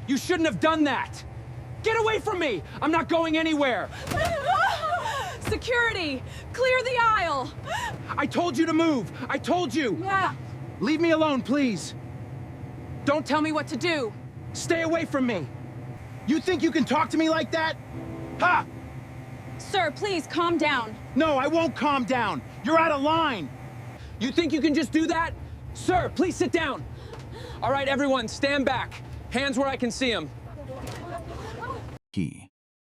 You shouldn't have done that! Get away from me! I'm not going anywhere! Security! Clear the aisle! I told you to move! I told you! Yeah. Leave me alone, please! Don't tell me what to do. Stay away from me! You think you can talk to me like that? Ha! Sir, please calm down. No, I won't calm down! You're out of line! You think you can just do that? Sir, please sit down! All right, everyone, stand back. Hands where I can see them.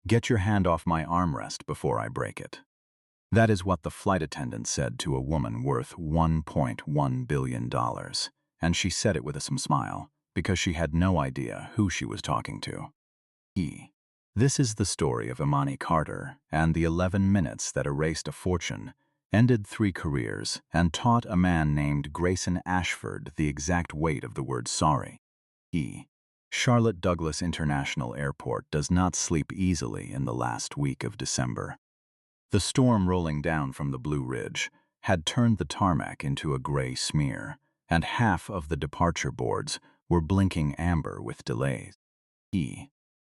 Get your hand off my armrest before I break it. That is what the flight attendant said to a woman worth $1.1 billion. And she said it with a smile, because she had no idea who she was talking to. This is the story of Imani Carter and the 11 minutes that erased a fortune, ended 3 careers, and taught a man named Grayson Ashford the exact weight of the word sorry. Charlotte Douglas International Airport does not sleep easily in the last week of December. The storm rolling down from the Blue Ridge had turned the tarmac into a gray smear, and half of the departure boards were blinking amber with delays.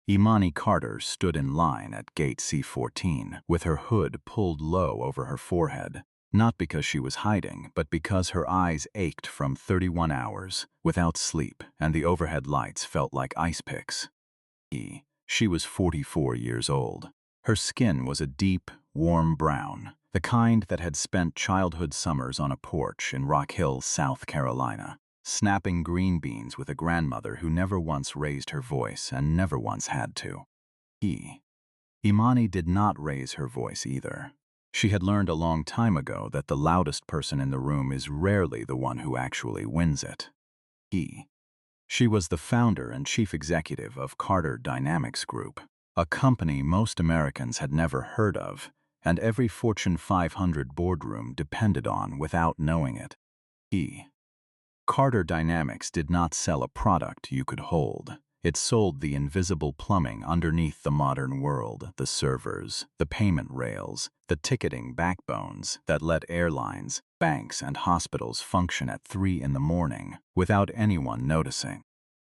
Imani Carter stood in line at gate C14 with her hood pulled low over her forehead, not because she was hiding, but because her eyes ached from 31 hours without sleep and the overhead lights felt like ice picks. She was 44 years old. Her skin was a deep, warm brown, the kind that had spent childhood summers on a porch in Rock Hill, South Carolina, snapping green beans with a grandmother who never once raised her voice and never once had to. Imani did not raise her voice either. She had learned a long time ago that the loudest person in the room is rarely the one who actually wins it. She was the founder and chief executive of Carter Dynamics Group, a company most Americans had never heard of, and every Fortune 500 boardroom depended on without knowing it. Carter Dynamics did not sell a product you could hold. It sold the invisible plumbing underneath the modern world, the servers, the payment rails, the ticketing backbones that let airlines, banks, and hospitals function at 3 in the morning without anyone noticing.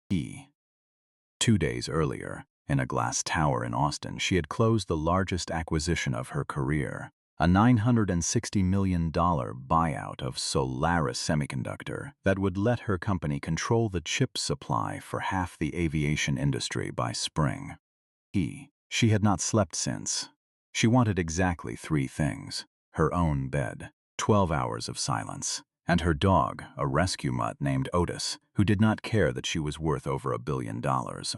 2 days earlier, in a glass tower in Austin, she had closed the largest acquisition of her career, a $960 million buyout of Solaris Semiconductor that would let her company control the chip supply for half the aviation industry by spring. She had not slept since. She wanted exactly 3 things: her own bed, 12 hours of silence, and her dog, a rescue mutt named Otis, who did not care that she was worth over $1 billion,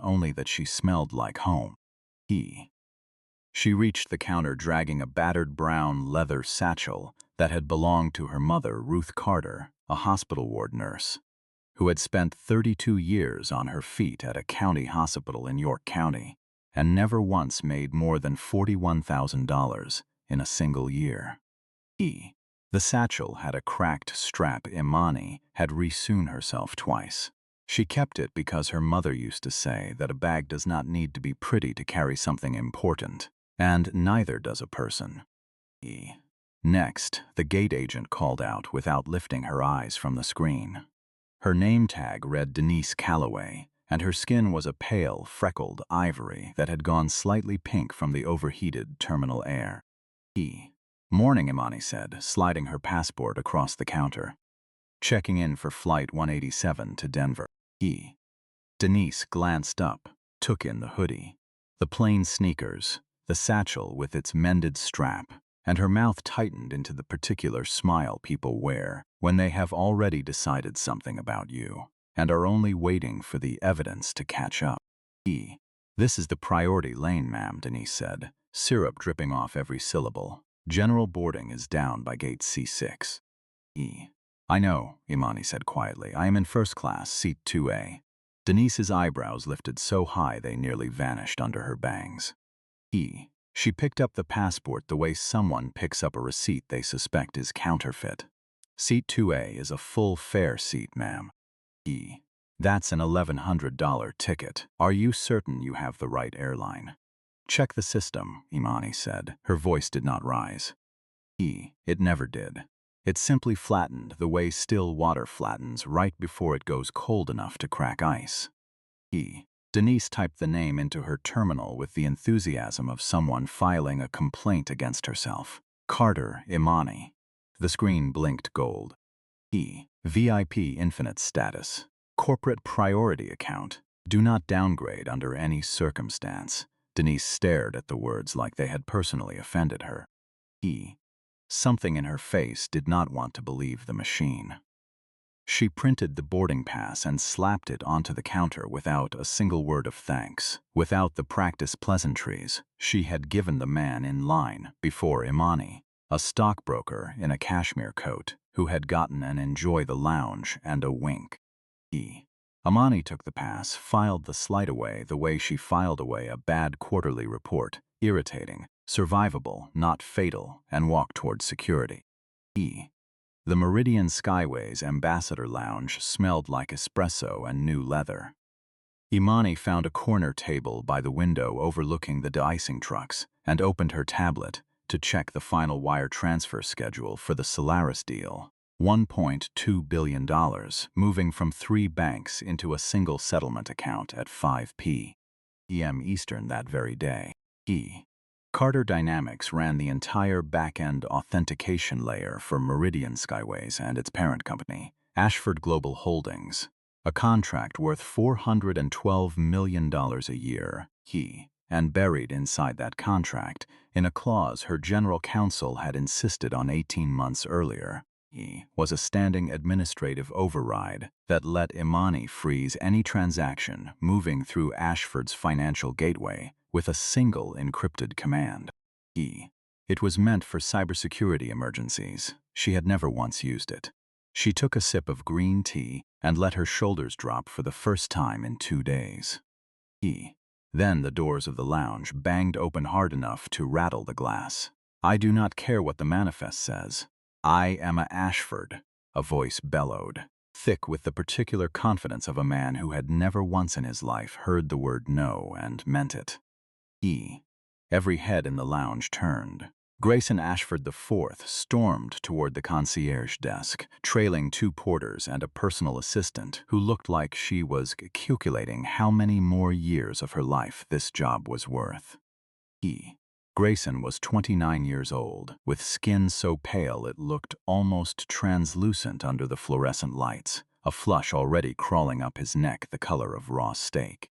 only that she smelled like home. She reached the counter dragging a battered brown leather satchel that had belonged to her mother, Ruth Carter, a hospital ward nurse, who had spent 32 years on her feet at a county hospital in York County and never once made more than $41,000 in a single year. The satchel had a cracked strap. Imani had resewn herself twice. She kept it because her mother used to say that a bag does not need to be pretty to carry something important, and neither does a person. Next, the gate agent called out without lifting her eyes from the screen. Her name tag read Denise Calloway, and her skin was a pale, freckled ivory that had gone slightly pink from the overheated terminal air. "Morning," Imani said, sliding her passport across the counter. "Checking in for Flight 187 to Denver." Denise glanced up, took in the hoodie, the plain sneakers, the satchel with its mended strap, and her mouth tightened into the particular smile people wear when they have already decided something about you and are only waiting for the evidence to catch up. "This is the priority lane, ma'am," Denise said, syrup dripping off every syllable. "General boarding is down by gate C6. "I know," Imani said quietly. "I am in first class, seat 2A. Denise's eyebrows lifted so high they nearly vanished under her bangs. She picked up the passport the way someone picks up a receipt they suspect is counterfeit. "Seat 2A is a full fare seat, ma'am." "That's an $1,100 ticket. Are you certain you have the right airline?" "Check the system," Imani said. Her voice did not rise. It never did. It simply flattened the way still water flattens right before it goes cold enough to crack ice. Denise typed the name into her terminal with the enthusiasm of someone filing a complaint against herself. Carter, Imani. The screen blinked gold. VIP infinite status. Corporate priority account. Do not downgrade under any circumstance. Denise stared at the words like they had personally offended her. Something in her face did not want to believe the machine. She printed the boarding pass and slapped it onto the counter without a single word of thanks, without the practice pleasantries she had given the man in line before Imani, a stockbroker in a cashmere coat who had gotten an enjoy the lounge and a wink. Imani took the pass, filed the slide away the way she filed away a bad quarterly report, irritating, survivable, not fatal, and walked towards security. The Meridian Skyways Ambassador Lounge smelled like espresso and new leather. Imani found a corner table by the window overlooking the de-icing trucks and opened her tablet to check the final wire transfer schedule for the Solaris deal. $1.2 billion, moving from 3 banks into a single settlement account at 5 p.m. Eastern that very day. Carter Dynamics ran the entire back-end authentication layer for Meridian Skyways and its parent company, Ashford Global Holdings, a contract worth $412 million a year. And buried inside that contract, in a clause her general counsel had insisted on 18 months earlier, was a standing administrative override that let Imani freeze any transaction moving through Ashford's financial gateway with a single encrypted command. It was meant for cybersecurity emergencies. She had never once used it. She took a sip of green tea and let her shoulders drop for the first time in 2 days. Then the doors of the lounge banged open hard enough to rattle the glass. "I do not care what the manifest says. I am a Ashford," a voice bellowed, thick with the particular confidence of a man who had never once in his life heard the word no and meant it. Every head in the lounge turned. Grayson Ashford IV stormed toward the concierge desk, trailing 2 porters and a personal assistant who looked like she was calculating how many more years of her life this job was worth. Grayson was 29 years old, with skin so pale it looked almost translucent under the fluorescent lights, a flush already crawling up his neck the color of raw steak.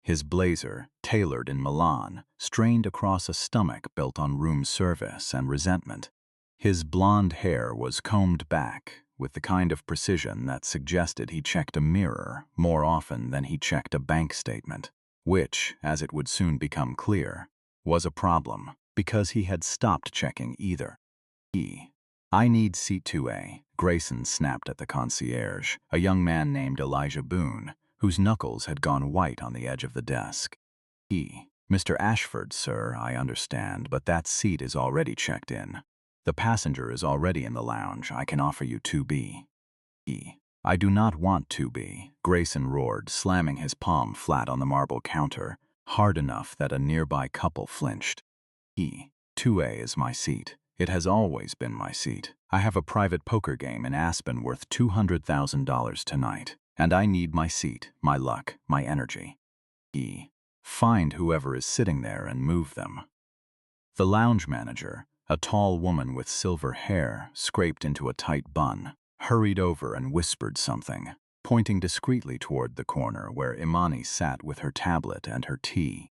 His blazer, tailored in Milan, strained across a stomach built on room service and resentment. His blonde hair was combed back with the kind of precision that suggested he checked a mirror more often than he checked a bank statement, which, as it would soon become clear, was a problem because he had stopped checking either. "I need seat 2A, Grayson snapped at the concierge, a young man named Elijah Boone, whose knuckles had gone white on the edge of the desk. "Mr. Ashford, sir, I understand, but that seat is already checked in. The passenger is already in the lounge. I can offer you 2B. "I do not want 2B, Grayson roared, slamming his palm flat on the marble counter, hard enough that a nearby couple flinched. 2A is my seat. It has always been my seat. I have a private poker game in Aspen worth $200,000 tonight. And I need my seat, my luck, my energy. Find whoever is sitting there and move them." The lounge manager, a tall woman with silver hair scraped into a tight bun, hurried over and whispered something, pointing discreetly toward the corner where Imani sat with her tablet and her tea.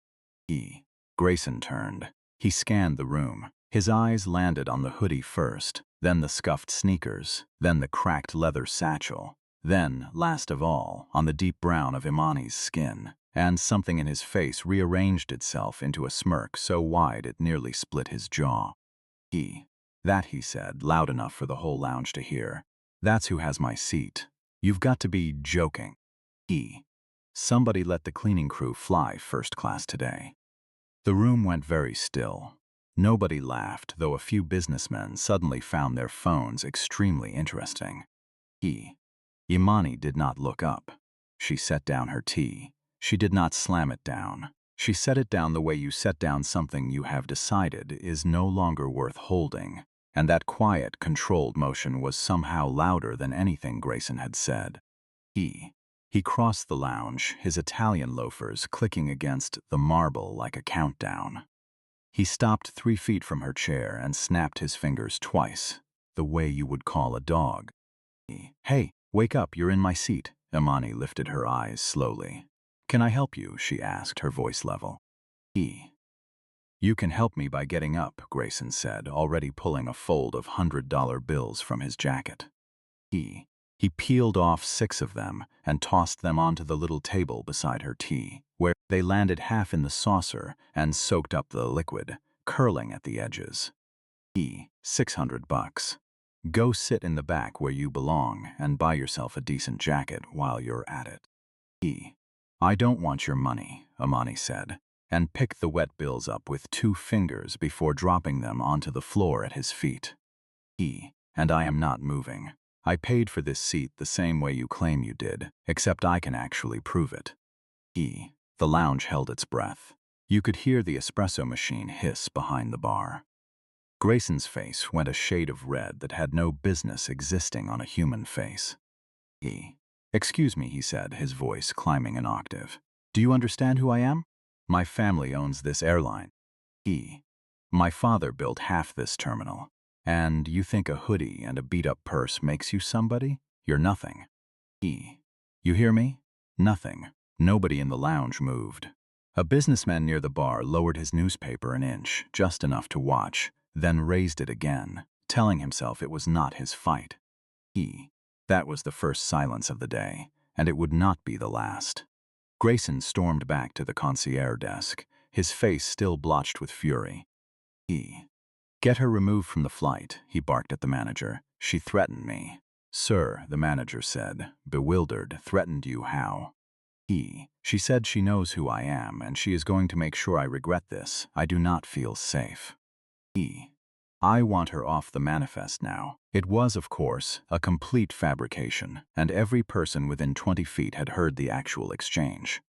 Grayson turned. He scanned the room. His eyes landed on the hoodie first, then the scuffed sneakers, then the cracked leather satchel. Then, last of all, on the deep brown of Imani's skin, and something in his face rearranged itself into a smirk so wide it nearly split his jaw. "That," he said, loud enough for the whole lounge to hear. "That's who has my seat. You've got to be joking." Somebody let the cleaning crew fly first class today. The room went very still. Nobody laughed, though a few businessmen suddenly found their phones extremely interesting. Imani did not look up. She set down her tea. She did not slam it down. She set it down the way you set down something you have decided is no longer worth holding, and that quiet, controlled motion was somehow louder than anything Grayson had said. He crossed the lounge, his Italian loafers clicking against the marble like a countdown. He stopped 3 feet from her chair and snapped his fingers twice, the way you would call a dog. "Hey, wake up, you're in my seat." Imani lifted her eyes slowly. "Can I help you?" she asked, her voice level. "You can help me by getting up," Grayson said, already pulling a fold of $100 bills from his jacket. He peeled off 6 of them and tossed them onto the little table beside her tea, where they landed half in the saucer and soaked up the liquid, curling at the edges. $600. Go sit in the back where you belong and buy yourself a decent jacket while you're at it. "I don't want your money," Imani said, and picked the wet bills up with 2 fingers before dropping them onto the floor at his feet. "And I am not moving. I paid for this seat the same way you claim you did, except I can actually prove it." The lounge held its breath. You could hear the espresso machine hiss behind the bar. Grayson's face went a shade of red that had no business existing on a human face. "Excuse me," he said, his voice climbing an octave. "Do you understand who I am? My family owns this airline. My father built half this terminal. And you think a hoodie and a beat-up purse makes you somebody? You're nothing." You hear me? Nothing. Nobody in the lounge moved. A businessman near the bar lowered his newspaper an inch, just enough to watch, then raised it again, telling himself it was not his fight. That was the first silence of the day, and it would not be the last. Grayson stormed back to the concierge desk, his face still blotched with fury. "Get her removed from the flight," he barked at the manager. "She threatened me." "Sir," the manager said, bewildered. "Threatened you how?" She said she knows who I am, and she is going to make sure I regret this. I do not feel safe." "I want her off the manifest now." It was, of course, a complete fabrication, and every person within 20 feet had heard the actual exchange.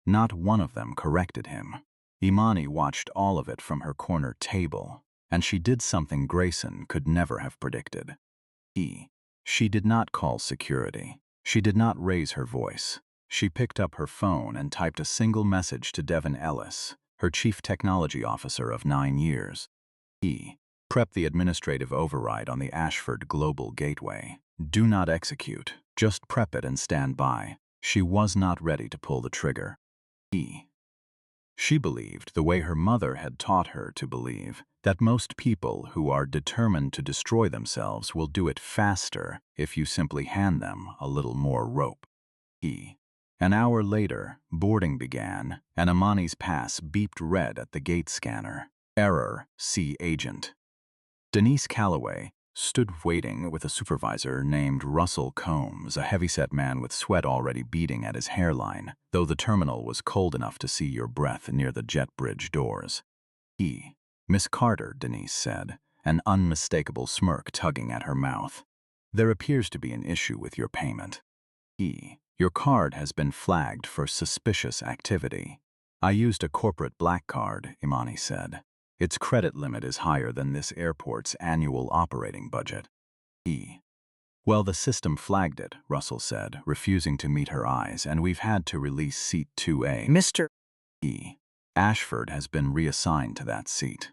Not one of them corrected him. Imani watched all of it from her corner table, and she did something Grayson could never have predicted. She did not call security. She did not raise her voice. She picked up her phone and typed a single message to Devin Ellis, her chief technology officer of 9 years. Prep the administrative override on the Ashford Global Gateway. Do not execute. Just prep it and stand by. She was not ready to pull the trigger. She believed, the way her mother had taught her to believe, that most people who are determined to destroy themselves will do it faster if you simply hand them a little more rope. An hour later, boarding began, and Imani's pass beeped red at the gate scanner. Error, see agent. Denise Calloway stood waiting with a supervisor named Russell Combs, a heavyset man with sweat already beading at his hairline, though the terminal was cold enough to see your breath near the jet bridge doors. "Miss Carter," Denise said, an unmistakable smirk tugging at her mouth. "There appears to be an issue with your payment. Your card has been flagged for suspicious activity." "I used a corporate black card," Imani said. "Its credit limit is higher than this airport's annual operating budget." "Well, the system flagged it," Russell said, refusing to meet her eyes, "and we've had to release seat 2A. Mr. Ashford has been reassigned to that seat."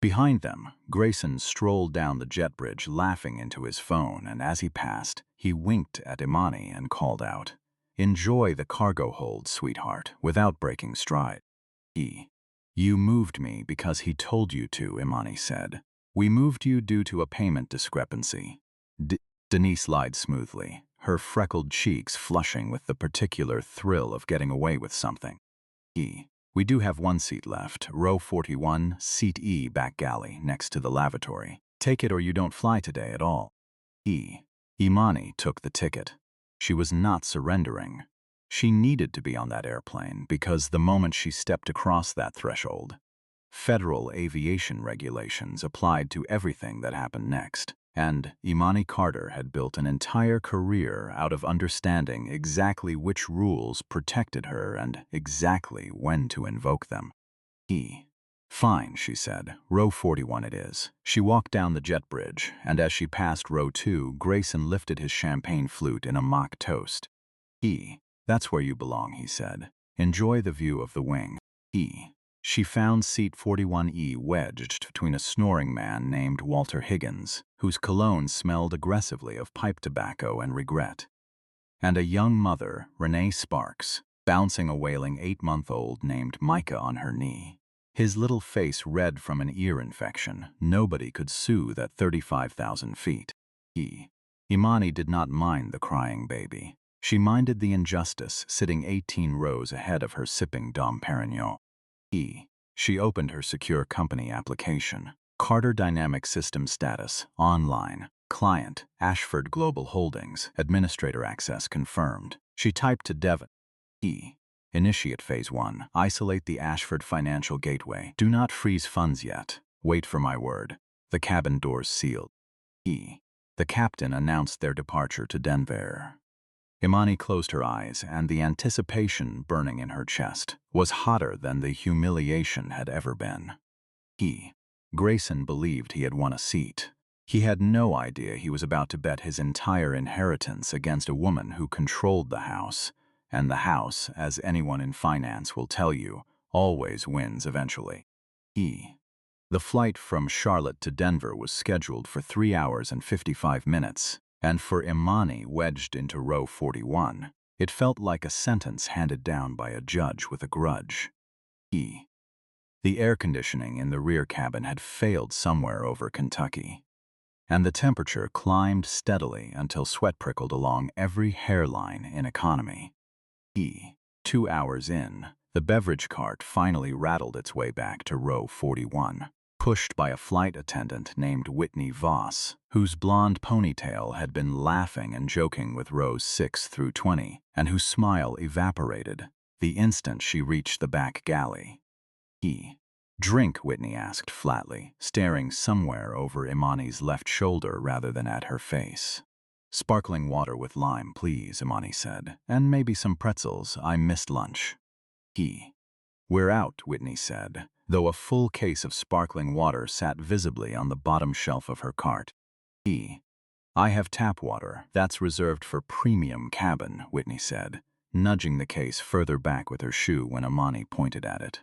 Behind them, Grayson strolled down the jet bridge laughing into his phone, and as he passed, he winked at Imani and called out, "Enjoy the cargo hold, sweetheart, without breaking stride." "You moved me because he told you to," Imani said. "We moved you due to a payment discrepancy." Denise lied smoothly, her freckled cheeks flushing with the particular thrill of getting away with something. "We do have one seat left, row 41, seat E, back galley, next to the lavatory. Take it or you don't fly today at all." Imani took the ticket. She was not surrendering. She needed to be on that airplane because the moment she stepped across that threshold, federal aviation regulations applied to everything that happened next, and Imani Carter had built an entire career out of understanding exactly which rules protected her and exactly when to invoke them. "Fine," she said. "Row 41 it is." She walked down the jet bridge, and as she passed row 2, Grayson lifted his champagne flute in a mock toast. That's where you belong, he said. Enjoy the view of the wing. She found seat 41E wedged between a snoring man named Walter Higgins, whose cologne smelled aggressively of pipe tobacco and regret, and a young mother, Renee Sparks, bouncing a wailing 8-month-old named Micah on her knee. His little face red from an ear infection. Nobody could soothe at 35,000 feet. Imani did not mind the crying baby. She minded the injustice, sitting 18 rows ahead of her sipping Dom Perignon. She opened her secure company application. Carter Dynamic System Status, online. Client, Ashford Global Holdings, Administrator Access confirmed. She typed to Devon. Initiate Phase 1. Isolate the Ashford Financial Gateway. Do not freeze funds yet. Wait for my word. The cabin doors sealed. The captain announced their departure to Denver. Imani closed her eyes, and the anticipation burning in her chest was hotter than the humiliation had ever been. Grayson believed he had won a seat. He had no idea he was about to bet his entire inheritance against a woman who controlled the house, and the house, as anyone in finance will tell you, always wins eventually. The flight from Charlotte to Denver was scheduled for 3 hours and 55 minutes. And for Imani wedged into row 41, it felt like a sentence handed down by a judge with a grudge. The air conditioning in the rear cabin had failed somewhere over Kentucky, and the temperature climbed steadily until sweat prickled along every hairline in economy. 2 hours in, the beverage cart finally rattled its way back to row 41. Pushed by a flight attendant named Whitney Voss, whose blonde ponytail had been laughing and joking with rows 6 through 20, and whose smile evaporated the instant she reached the back galley. Drink, Whitney asked flatly, staring somewhere over Imani's left shoulder rather than at her face. Sparkling water with lime, please, Imani said, and maybe some pretzels. I missed lunch. We're out, Whitney said, though a full case of sparkling water sat visibly on the bottom shelf of her cart. I have tap water. That's reserved for premium cabin, Whitney said, nudging the case further back with her shoe when Imani pointed at it.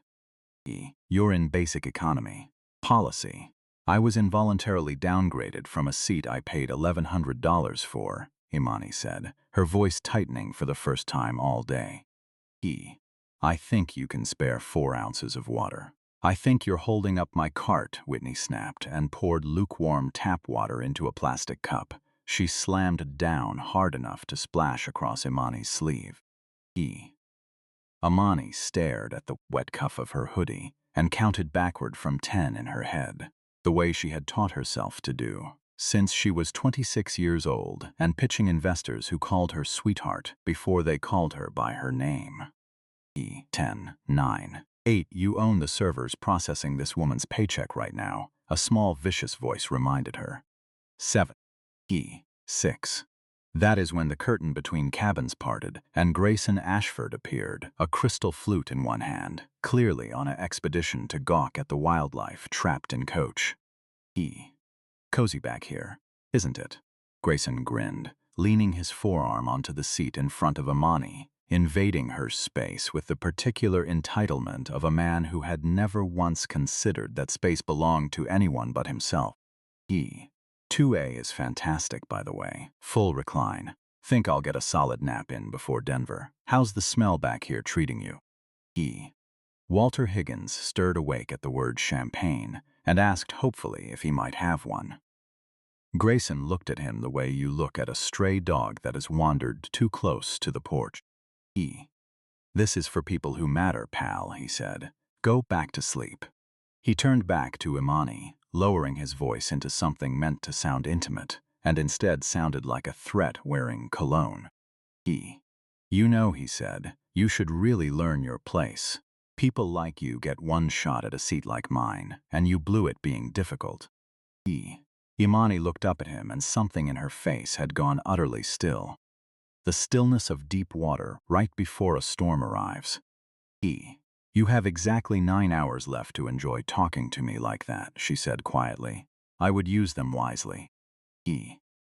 You're in basic economy. Policy. I was involuntarily downgraded from a seat I paid $1,100 for, Imani said, her voice tightening for the first time all day. I think you can spare 4 ounces of water. I think you're holding up my cart, Whitney snapped, and poured lukewarm tap water into a plastic cup. She slammed down hard enough to splash across Imani's sleeve. Imani stared at the wet cuff of her hoodie and counted backward from 10 in her head, the way she had taught herself to do, since she was 26 years old and pitching investors who called her sweetheart before they called her by her name. 10, 9, 8, you own the servers processing this woman's paycheck right now, a small vicious voice reminded her. 7, 6. That is when the curtain between cabins parted and Grayson Ashford appeared, a crystal flute in one hand, clearly on an expedition to gawk at the wildlife trapped in coach. Cozy back here, isn't it? Grayson grinned, leaning his forearm onto the seat in front of Imani, invading her space with the particular entitlement of a man who had never once considered that space belonged to anyone but himself. 2A is fantastic, by the way. Full recline. Think I'll get a solid nap in before Denver. How's the smell back here treating you? Walter Higgins stirred awake at the word champagne and asked hopefully if he might have one. Grayson looked at him the way you look at a stray dog that has wandered too close to the porch. This is for people who matter, pal, he said. Go back to sleep. He turned back to Imani, lowering his voice into something meant to sound intimate, and instead sounded like a threat wearing cologne. You know, he said, you should really learn your place. People like you get one shot at a seat like mine, and you blew it being difficult. Imani looked up at him, and something in her face had gone utterly still. The stillness of deep water right before a storm arrives. You have exactly 9 hours left to enjoy talking to me like that, she said quietly. I would use them wisely.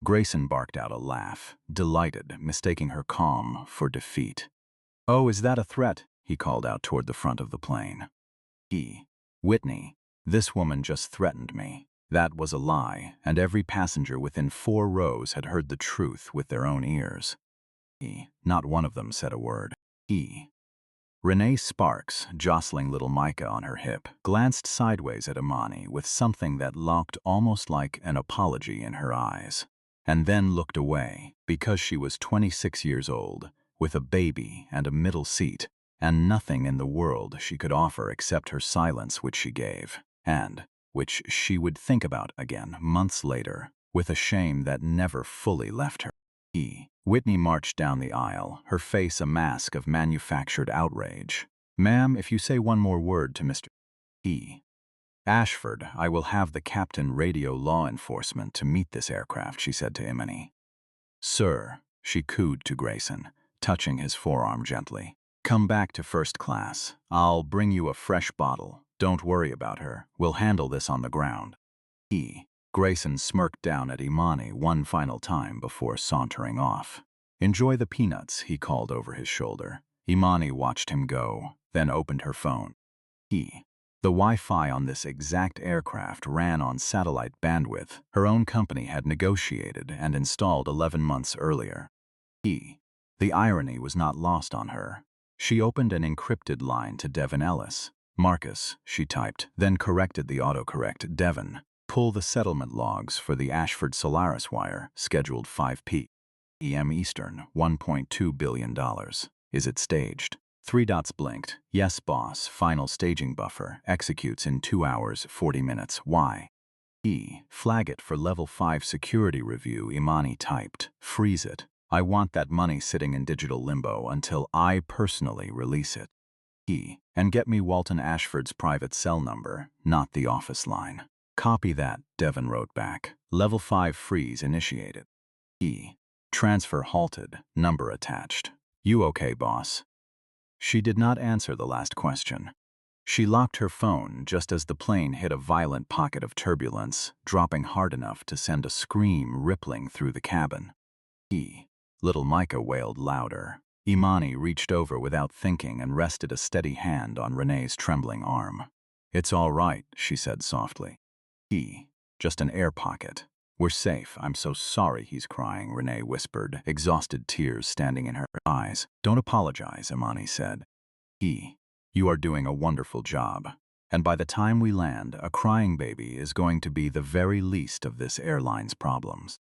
Grayson barked out a laugh, delighted, mistaking her calm for defeat. "Oh, is that a threat?" he called out toward the front of the plane. Whitney, this woman just threatened me. That was a lie, and every passenger within 4 rows had heard the truth with their own ears. Not one of them said a word. Renee Sparks, jostling little Micah on her hip, glanced sideways at Imani with something that looked almost like an apology in her eyes, and then looked away because she was 26 years old, with a baby and a middle seat, and nothing in the world she could offer except her silence, which she gave, and which she would think about again months later, with a shame that never fully left her. Whitney marched down the aisle, her face a mask of manufactured outrage. "Ma'am, if you say one more word to Mr. Ashford, I will have the captain radio law enforcement to meet this aircraft," she said to Imani. "Sir," she cooed to Grayson, touching his forearm gently. "Come back to first class. I'll bring you a fresh bottle. Don't worry about her. We'll handle this on the ground." Grayson smirked down at Imani one final time before sauntering off. "Enjoy the peanuts," he called over his shoulder. Imani watched him go, then opened her phone. The Wi-Fi on this exact aircraft ran on satellite bandwidth her own company had negotiated and installed 11 months earlier. The irony was not lost on her. She opened an encrypted line to Devin Ellis. "Marcus," she typed, then corrected the autocorrect. "Devin, pull the settlement logs for the Ashford Solaris wire, scheduled 5 p.m. Eastern, $1.2 billion. Is it staged?" 3 dots blinked. "Yes, boss. Final staging buffer. Executes in 2 hours, 40 minutes. Why?" Flag it for level 5 security review," Imani typed. "Freeze it. I want that money sitting in digital limbo until I personally release it. And get me Walton Ashford's private cell number, not the office line." "Copy that," Devin wrote back. "Level 5 freeze initiated." Transfer halted, number attached. "You okay, boss?" She did not answer the last question. She locked her phone just as the plane hit a violent pocket of turbulence, dropping hard enough to send a scream rippling through the cabin. Little Micah wailed louder. Imani reached over without thinking and rested a steady hand on Renee's trembling arm. "It's all right," she said softly. "Just an air pocket. We're safe. I'm so sorry he's crying," Renee whispered, exhausted tears standing in her eyes. "Don't apologize," Imani said. "You are doing a wonderful job. And by the time we land, a crying baby is going to be the very least of this airline's problems."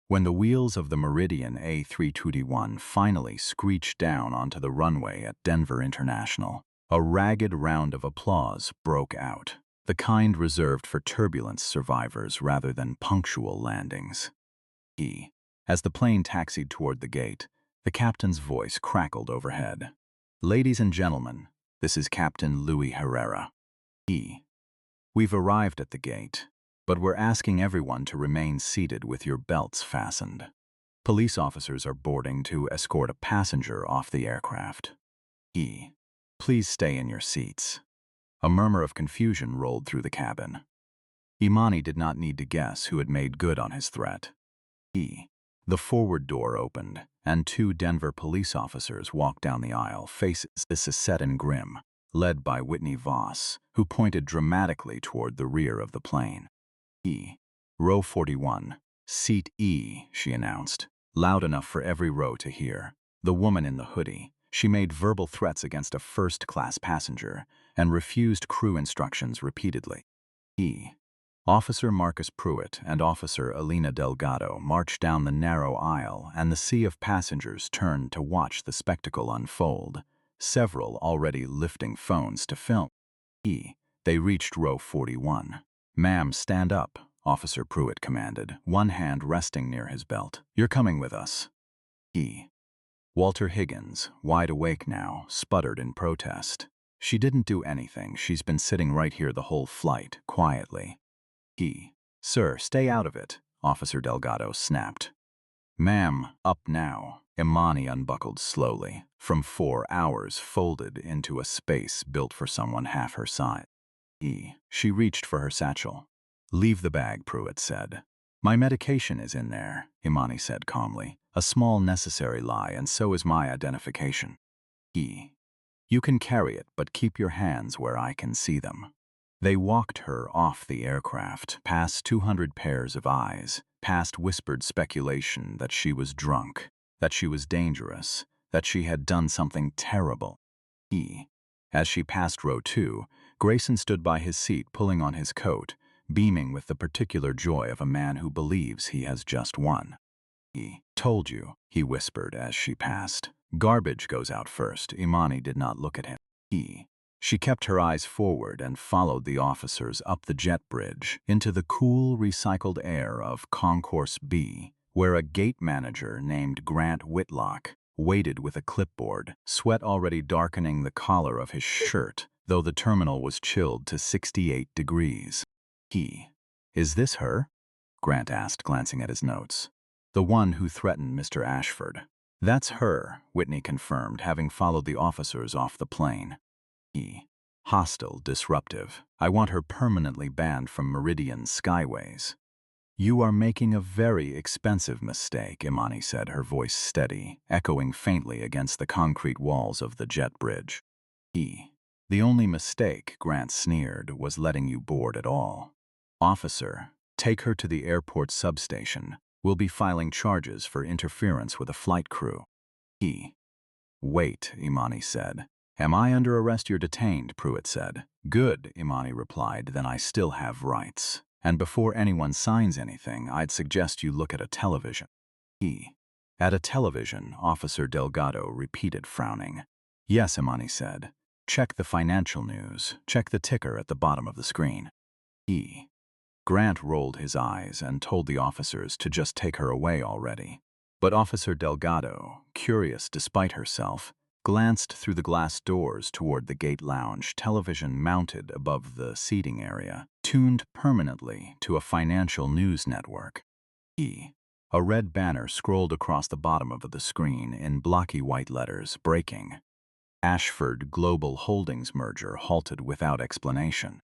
When the wheels of the Meridian A321 finally screeched down onto the runway at Denver International, a ragged round of applause broke out, the kind reserved for turbulence survivors rather than punctual landings. As the plane taxied toward the gate, the captain's voice crackled overhead. "Ladies and gentlemen, this is Captain Louis Herrera. We've arrived at the gate, but we're asking everyone to remain seated with your belts fastened. Police officers are boarding to escort a passenger off the aircraft. Please stay in your seats." A murmur of confusion rolled through the cabin. Imani did not need to guess who had made good on his threat. The forward door opened, and 2 Denver police officers walked down the aisle, faces set and grim, led by Whitney Voss, who pointed dramatically toward the rear of the plane. "Row 41, seat E," she announced, loud enough for every row to hear. The woman in the hoodie. She made verbal threats against a first-class passenger and refused crew instructions repeatedly. Officer Marcus Pruitt and Officer Alina Delgado marched down the narrow aisle, and the sea of passengers turned to watch the spectacle unfold, several already lifting phones to film. They reached row 41. "Ma'am, stand up," Officer Pruitt commanded, one hand resting near his belt. "You're coming with us." Walter Higgins, wide awake now, sputtered in protest. "She didn't do anything. She's been sitting right here the whole flight, quietly." "Sir, stay out of it," Officer Delgado snapped. "Ma'am, up now." Imani unbuckled slowly, from 4 hours folded into a space built for someone half her size. She reached for her satchel. "Leave the bag," Pruitt said. My medication is in there, Imani said calmly. A small necessary lie, and so is my identification. You can carry it, but keep your hands where I can see them. They walked her off the aircraft, past 200 pairs of eyes, past whispered speculation that she was drunk, that she was dangerous, that she had done something terrible. As she passed row 2, Grayson stood by his seat pulling on his coat, beaming with the particular joy of a man who believes he has just won. Told you, he whispered as she passed. Garbage goes out first. Imani did not look at him. She kept her eyes forward and followed the officers up the jet bridge into the cool, recycled air of Concourse B, where a gate manager named Grant Whitlock waited with a clipboard, sweat already darkening the collar of his shirt, though the terminal was chilled to 68 degrees. Is this her? Grant asked, glancing at his notes. The one who threatened Mr. Ashford. That's her, Whitney confirmed, having followed the officers off the plane. Hostile, disruptive. I want her permanently banned from Meridian Skyways. You are making a very expensive mistake, Imani said, her voice steady, echoing faintly against the concrete walls of the jet bridge. The only mistake, Grant sneered, was letting you board at all. Officer, take her to the airport substation. We'll be filing charges for interference with a flight crew. Wait, Imani said. Am I under arrest? You're detained, Pruitt said. Good, Imani replied, then I still have rights. And before anyone signs anything, I'd suggest you look at a television. At a television, Officer Delgado repeated, frowning. Yes, Imani said. Check the financial news. Check the ticker at the bottom of the screen. Grant rolled his eyes and told the officers to just take her away already. But Officer Delgado, curious despite herself, glanced through the glass doors toward the gate lounge television mounted above the seating area, tuned permanently to a financial news network. A red banner scrolled across the bottom of the screen in blocky white letters, breaking. Ashford Global Holdings merger halted without explanation.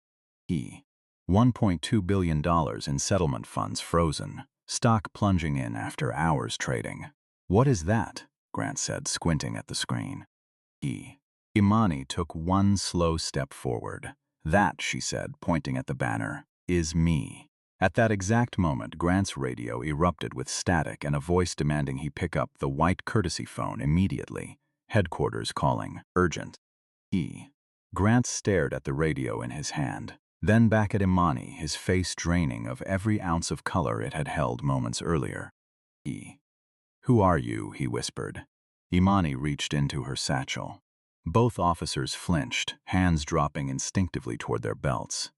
$1.2 billion in settlement funds frozen, stock plunging in after hours trading. What is that? Grant said, squinting at the screen. Imani took one slow step forward. That, she said, pointing at the banner, is me. At that exact moment, Grant's radio erupted with static and a voice demanding he pick up the white courtesy phone immediately. Headquarters calling. Urgent. Grant stared at the radio in his hand, then back at Imani, his face draining of every ounce of color it had held moments earlier. Who are you? He whispered. Imani reached into her satchel. Both officers flinched, hands dropping instinctively toward their belts.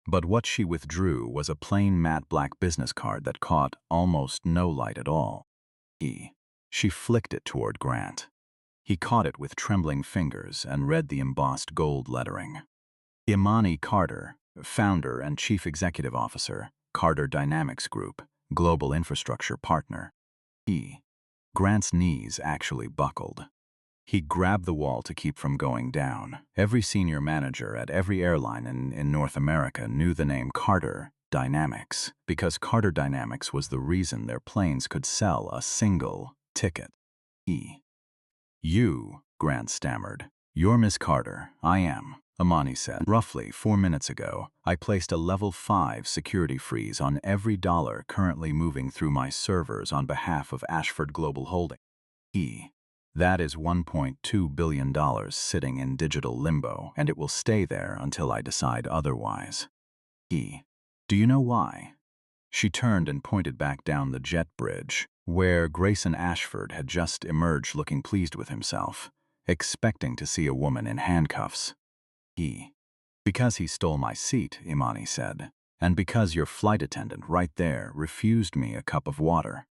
But what she withdrew was a plain matte black business card that caught almost no light at all. She flicked it toward Grant. He caught it with trembling fingers and read the embossed gold lettering. Imani Carter, founder and chief executive officer, Carter Dynamics Group, global infrastructure partner. Grant's knees actually buckled. He grabbed the wall to keep from going down. Every senior manager at every airline in North America knew the name Carter Dynamics, because Carter Dynamics was the reason their planes could sell a single ticket. You, Grant stammered. You're Miss Carter. I am, Imani said. Roughly 4 minutes ago, I placed a level 5 security freeze on every dollar currently moving through my servers on behalf of Ashford Global Holdings. That is $1.2 billion sitting in digital limbo, and it will stay there until I decide otherwise. Do you know why? She turned and pointed back down the jet bridge, where Grayson Ashford had just emerged looking pleased with himself, expecting to see a woman in handcuffs. Because he stole my seat, Imani said, and because your flight attendant right there refused me a cup of water.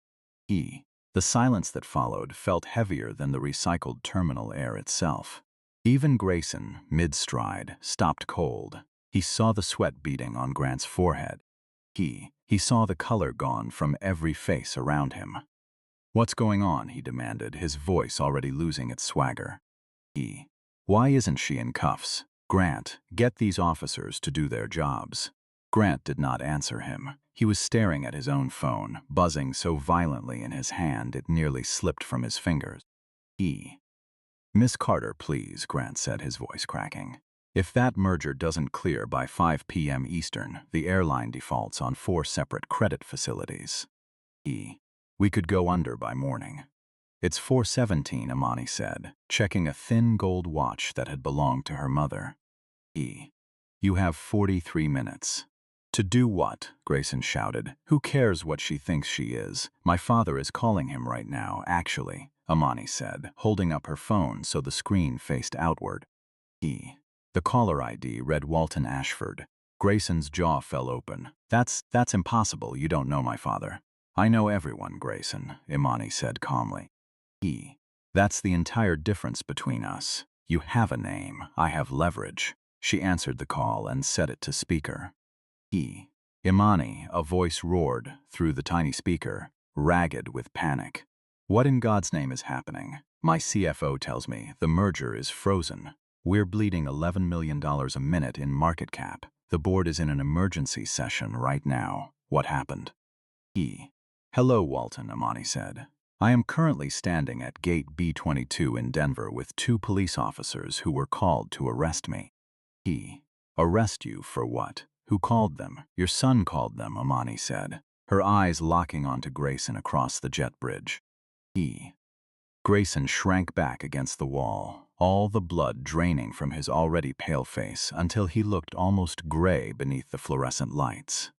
The silence that followed felt heavier than the recycled terminal air itself. Even Grayson, mid-stride, stopped cold. He saw the sweat beading on Grant's forehead. He saw the color gone from every face around him. What's going on? He demanded, his voice already losing its swagger. Why isn't she in cuffs? Grant, get these officers to do their jobs. Grant did not answer him. He was staring at his own phone, buzzing so violently in his hand it nearly slipped from his fingers. Miss Carter, please, Grant said, his voice cracking. If that merger doesn't clear by 5 p.m. Eastern, the airline defaults on 4 separate credit facilities. We could go under by morning. It's 4:17, Imani said, checking a thin gold watch that had belonged to her mother. You have 43 minutes. To do what? Grayson shouted. Who cares what she thinks she is? My father is calling him right now, actually, Imani said, holding up her phone so the screen faced outward. The caller ID read Walton Ashford. Grayson's jaw fell open. That's impossible. You don't know my father. I know everyone, Grayson, Imani said calmly. That's the entire difference between us. You have a name. I have leverage. She answered the call and set it to speaker. Imani, a voice roared through the tiny speaker, ragged with panic. What in God's name is happening? My CFO tells me the merger is frozen. We're bleeding $11 million a minute in market cap. The board is in an emergency session right now. What happened? Hello, Walton, Imani said. I am currently standing at gate B22 in Denver with 2 police officers who were called to arrest me. Arrest you for what? Who called them? Your son called them, Imani said, her eyes locking onto Grayson across the jet bridge. Grayson shrank back against the wall, all the blood draining from his already pale face until he looked almost gray beneath the fluorescent lights.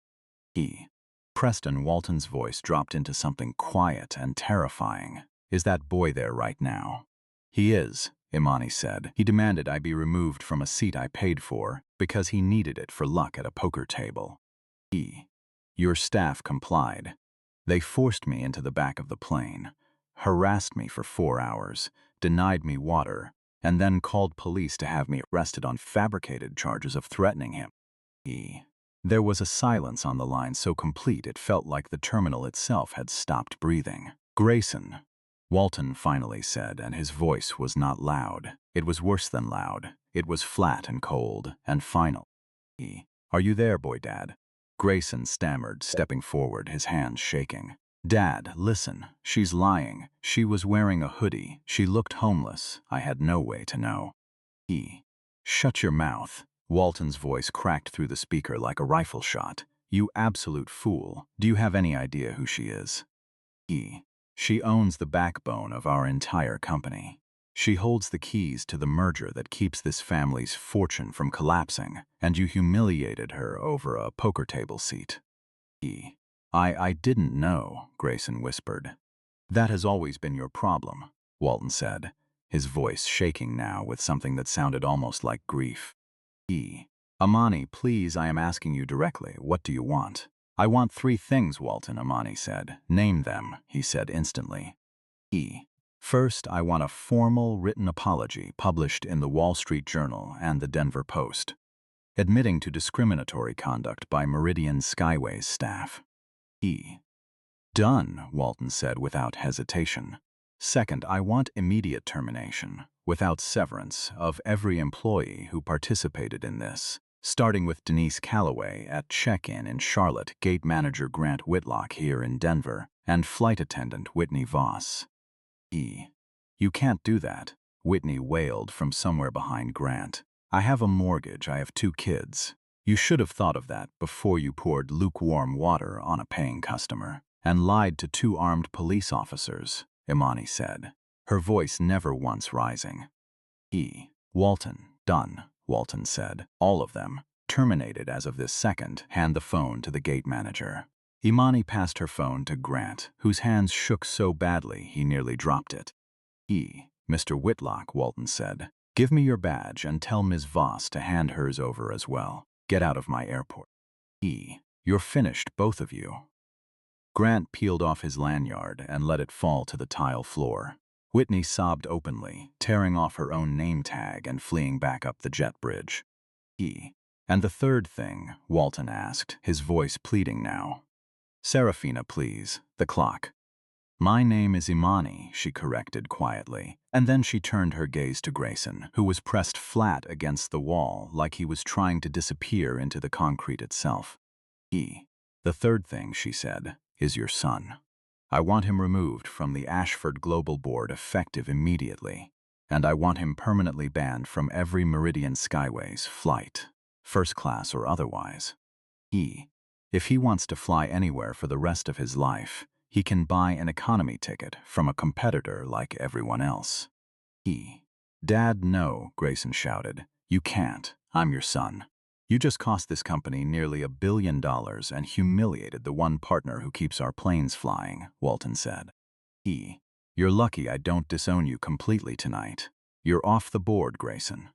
Preston Walton's voice dropped into something quiet and terrifying. Is that boy there right now? He is, Imani said. He demanded I be removed from a seat I paid for because he needed it for luck at a poker table. Your staff complied. They forced me into the back of the plane, harassed me for 4 hours, denied me water, and then called police to have me arrested on fabricated charges of threatening him. There was a silence on the line so complete it felt like the terminal itself had stopped breathing. Grayson, Walton finally said, and his voice was not loud. It was worse than loud. It was flat and cold and final. Are you there, boy, Dad? Grayson stammered, stepping forward, his hands shaking. Dad, listen. She's lying. She was wearing a hoodie. She looked homeless. I had no way to know. Shut your mouth. Walton's voice cracked through the speaker like a rifle shot. You absolute fool. Do you have any idea who she is? She owns the backbone of our entire company. She holds the keys to the merger that keeps this family's fortune from collapsing, and you humiliated her over a poker table seat. I didn't know, Grayson whispered. That has always been your problem, Walton said, his voice shaking now with something that sounded almost like grief. Imani, please, I am asking you directly, what do you want? I want 3 things, Walton, Imani said. Name them, he said instantly. First, I want a formal written apology published in the Wall Street Journal and the Denver Post, admitting to discriminatory conduct by Meridian Skyways staff. Done, Walton said without hesitation. Second, I want immediate termination, without severance, of every employee who participated in this, starting with Denise Calloway at check-in in Charlotte, gate manager Grant Whitlock here in Denver, and flight attendant Whitney Voss. You can't do that, Whitney wailed from somewhere behind Grant. I have a mortgage, I have 2 kids. You should have thought of that before you poured lukewarm water on a paying customer and lied to 2 armed police officers, Imani said, her voice never once rising. Walton, done, Walton said. All of them, terminated as of this second. Hand the phone to the gate manager. Imani passed her phone to Grant, whose hands shook so badly he nearly dropped it. Mr. Whitlock, Walton said, give me your badge and tell Ms. Voss to hand hers over as well. Get out of my airport. You're finished, both of you. Grant peeled off his lanyard and let it fall to the tile floor. Whitney sobbed openly, tearing off her own name tag and fleeing back up the jet bridge. And the third thing, Walton asked, his voice pleading now. Serafina, please, the clock. My name is Imani, she corrected quietly, and then she turned her gaze to Grayson, who was pressed flat against the wall like he was trying to disappear into the concrete itself. The third thing, she said, is your son. I want him removed from the Ashford Global Board effective immediately, and I want him permanently banned from every Meridian Skyways flight, first class or otherwise. If he wants to fly anywhere for the rest of his life, he can buy an economy ticket from a competitor like everyone else. Dad, no, Grayson shouted. You can't. I'm your son. You just cost this company nearly $1 billion and humiliated the one partner who keeps our planes flying, Walton said. You're lucky I don't disown you completely tonight. You're off the board, Grayson.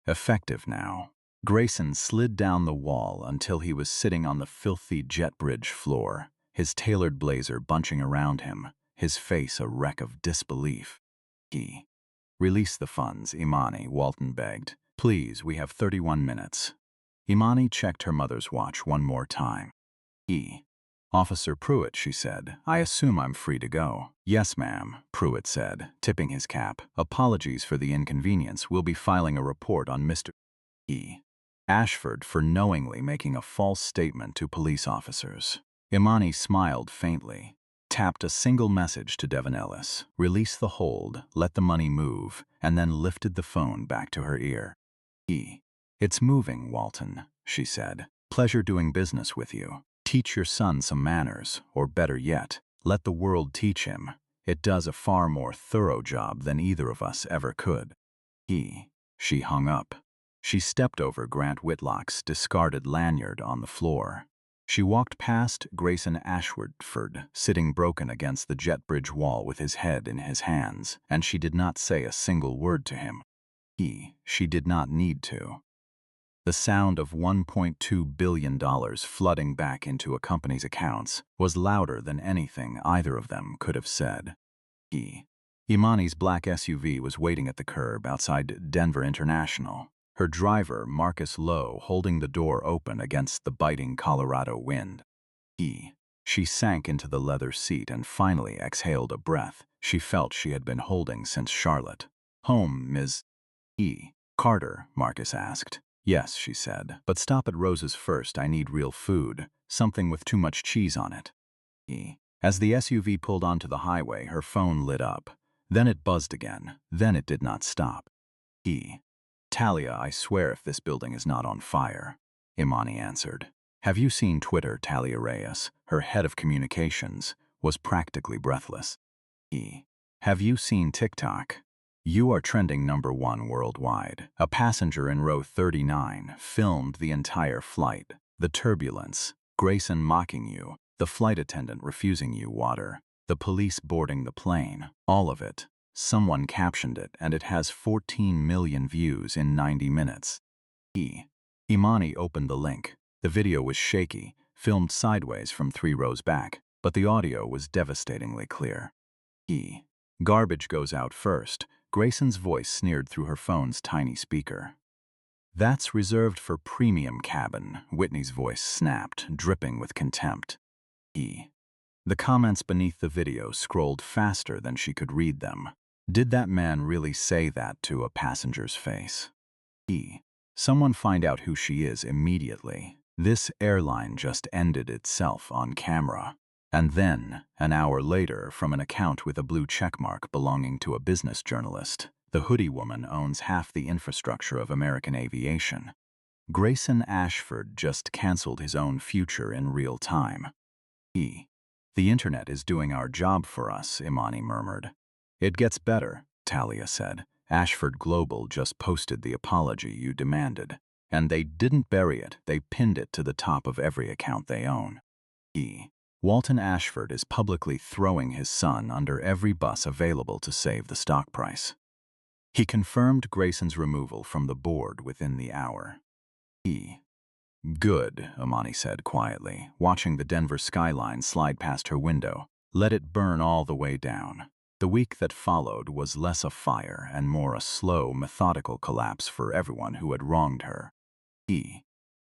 Effective now. Grayson slid down the wall until he was sitting on the filthy jet bridge floor, his tailored blazer bunching around him, his face a wreck of disbelief. Release the funds, Imani, Walton begged. Please, we have 31 minutes. Imani checked her mother's watch one more time. Officer Pruitt, she said, I assume I'm free to go. Yes, ma'am, Pruitt said, tipping his cap. Apologies for the inconvenience. We'll be filing a report on Mr. Ashford for knowingly making a false statement to police officers. Imani smiled faintly, tapped a single message to Devon Ellis, release the hold, let the money move, and then lifted the phone back to her ear. It's moving, Walton, she said. Pleasure doing business with you. Teach your son some manners, or better yet, let the world teach him. It does a far more thorough job than either of us ever could. She hung up. She stepped over Grant Whitlock's discarded lanyard on the floor. She walked past Grayson Ashford, sitting broken against the jet bridge wall with his head in his hands, and she did not say a single word to him. She did not need to. The sound of $1.2 billion flooding back into a company's accounts was louder than anything either of them could have said. Imani's black SUV was waiting at the curb outside Denver International, her driver, Marcus Lowe, holding the door open against the biting Colorado wind. She sank into the leather seat and finally exhaled a breath she felt she had been holding since Charlotte. Home, Ms. Carter, Marcus asked. Yes, she said, but stop at Rose's first. I need real food, something with too much cheese on it. As the SUV pulled onto the highway, her phone lit up. Then it buzzed again. Then it did not stop. Talia, I swear if this building is not on fire, Imani answered. Have you seen Twitter? Talia Reyes, her head of communications, was practically breathless. Have you seen TikTok? You are trending #1 worldwide. A passenger in row 39 filmed the entire flight. The turbulence, Grayson mocking you, the flight attendant refusing you water, the police boarding the plane, all of it. Someone captioned it, and it has 14 million views in 90 minutes. Imani opened the link. The video was shaky, filmed sideways from 3 rows back, but the audio was devastatingly clear. Garbage goes out first. Grayson's voice sneered through her phone's tiny speaker. That's reserved for premium cabin, Whitney's voice snapped, dripping with contempt. The comments beneath the video scrolled faster than she could read them. Did that man really say that to a passenger's face? Someone find out who she is immediately. This airline just ended itself on camera. And then, an hour later, from an account with a blue checkmark belonging to a business journalist, the hoodie woman owns half the infrastructure of American aviation. Grayson Ashford just canceled his own future in real time. The internet is doing our job for us, Imani murmured. It gets better, Talia said. Ashford Global just posted the apology you demanded. And they didn't bury it, they pinned it to the top of every account they own. Walton Ashford is publicly throwing his son under every bus available to save the stock price. He confirmed Grayson's removal from the board within the hour. Good, Imani said quietly, watching the Denver skyline slide past her window. Let it burn all the way down. The week that followed was less a fire and more a slow, methodical collapse for everyone who had wronged her.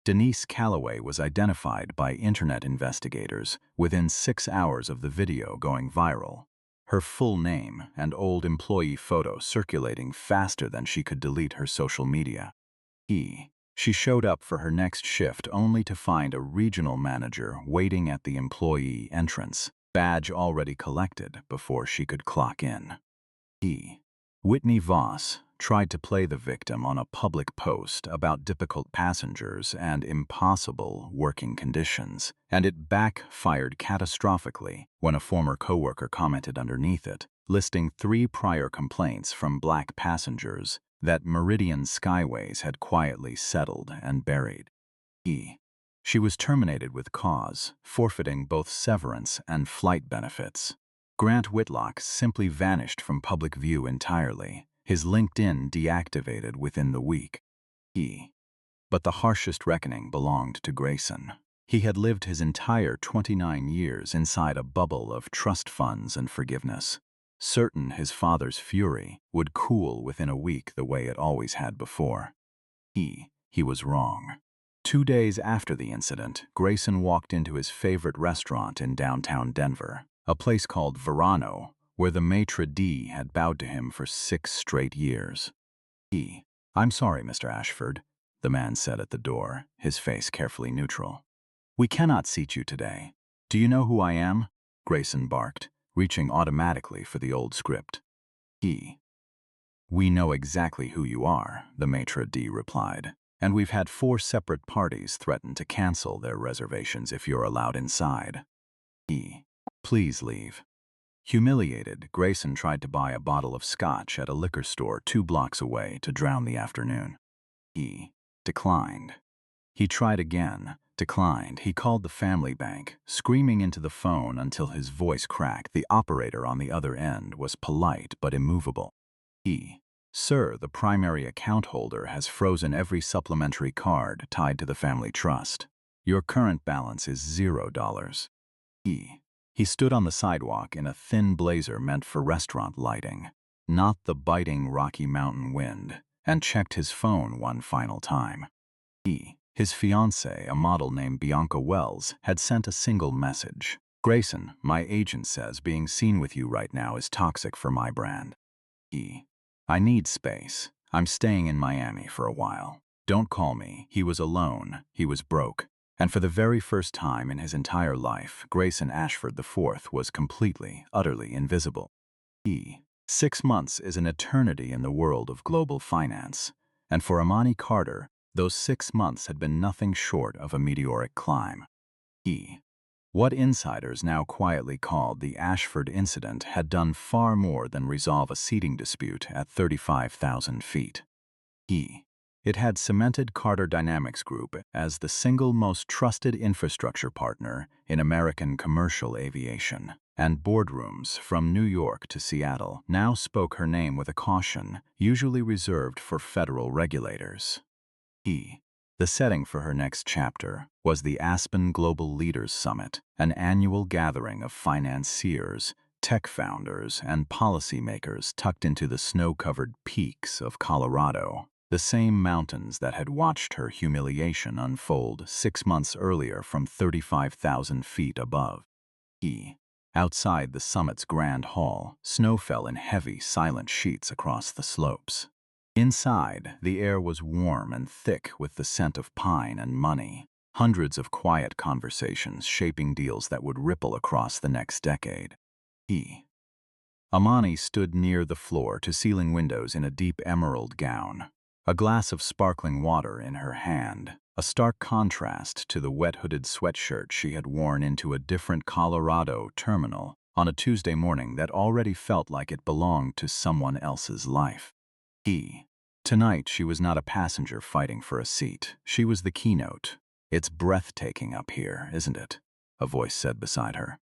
Denise Calloway was identified by internet investigators within 6 hours of the video going viral. Her full name and old employee photo circulating faster than she could delete her social media. She showed up for her next shift only to find a regional manager waiting at the employee entrance, badge already collected before she could clock in. Whitney Voss, tried to play the victim on a public post about difficult passengers and impossible working conditions, and it backfired catastrophically when a former coworker commented underneath it, listing 3 prior complaints from black passengers that Meridian Skyways had quietly settled and buried. She was terminated with cause, forfeiting both severance and flight benefits. Grant Whitlock simply vanished from public view entirely, his LinkedIn deactivated within the week. But the harshest reckoning belonged to Grayson. He had lived his entire 29 years inside a bubble of trust funds and forgiveness, certain his father's fury would cool within a week the way it always had before. He was wrong. 2 days after the incident, Grayson walked into his favorite restaurant in downtown Denver, a place called Verano, where the maitre d' had bowed to him for 6 straight years. "I'm sorry, Mr. Ashford," the man said at the door, his face carefully neutral. "We cannot seat you today. Do you know who I am?" Grayson barked, reaching automatically for the old script. "We know exactly who you are," the maitre d' replied, "and we've had 4 separate parties threaten to cancel their reservations if you're allowed inside. Please leave." Humiliated, Grayson tried to buy a bottle of scotch at a liquor store 2 blocks away to drown the afternoon. He declined. He tried again, declined. He called the family bank, screaming into the phone until his voice cracked. The operator on the other end was polite but immovable. "Sir, the primary account holder has frozen every supplementary card tied to the family trust. Your current balance is $0. He stood on the sidewalk in a thin blazer meant for restaurant lighting, not the biting Rocky Mountain wind, and checked his phone one final time. His fiancée, a model named Bianca Wells, had sent a single message. "Grayson, my agent says being seen with you right now is toxic for my brand. I need space. I'm staying in Miami for a while. Don't call me." He was alone. He was broke. And for the very first time in his entire life, Grayson Ashford IV was completely, utterly invisible. 6 months is an eternity in the world of global finance, and for Imani Carter, those 6 months had been nothing short of a meteoric climb. What insiders now quietly called the Ashford incident had done far more than resolve a seating dispute at 35,000 feet. It had cemented Carter Dynamics Group as the single most trusted infrastructure partner in American commercial aviation, and boardrooms from New York to Seattle now spoke her name with a caution usually reserved for federal regulators. The setting for her next chapter was the Aspen Global Leaders Summit, an annual gathering of financiers, tech founders, and policymakers tucked into the snow-covered peaks of Colorado, the same mountains that had watched her humiliation unfold 6 months earlier from 35,000 feet above. Outside the summit's grand hall, snow fell in heavy, silent sheets across the slopes. Inside, the air was warm and thick with the scent of pine and money, hundreds of quiet conversations shaping deals that would ripple across the next decade. Imani stood near the floor-to-ceiling windows in a deep emerald gown, a glass of sparkling water in her hand, a stark contrast to the wet-hooded sweatshirt she had worn into a different Colorado terminal on a Tuesday morning that already felt like it belonged to someone else's life. Tonight, she was not a passenger fighting for a seat. She was the keynote. "It's breathtaking up here, isn't it?" a voice said beside her.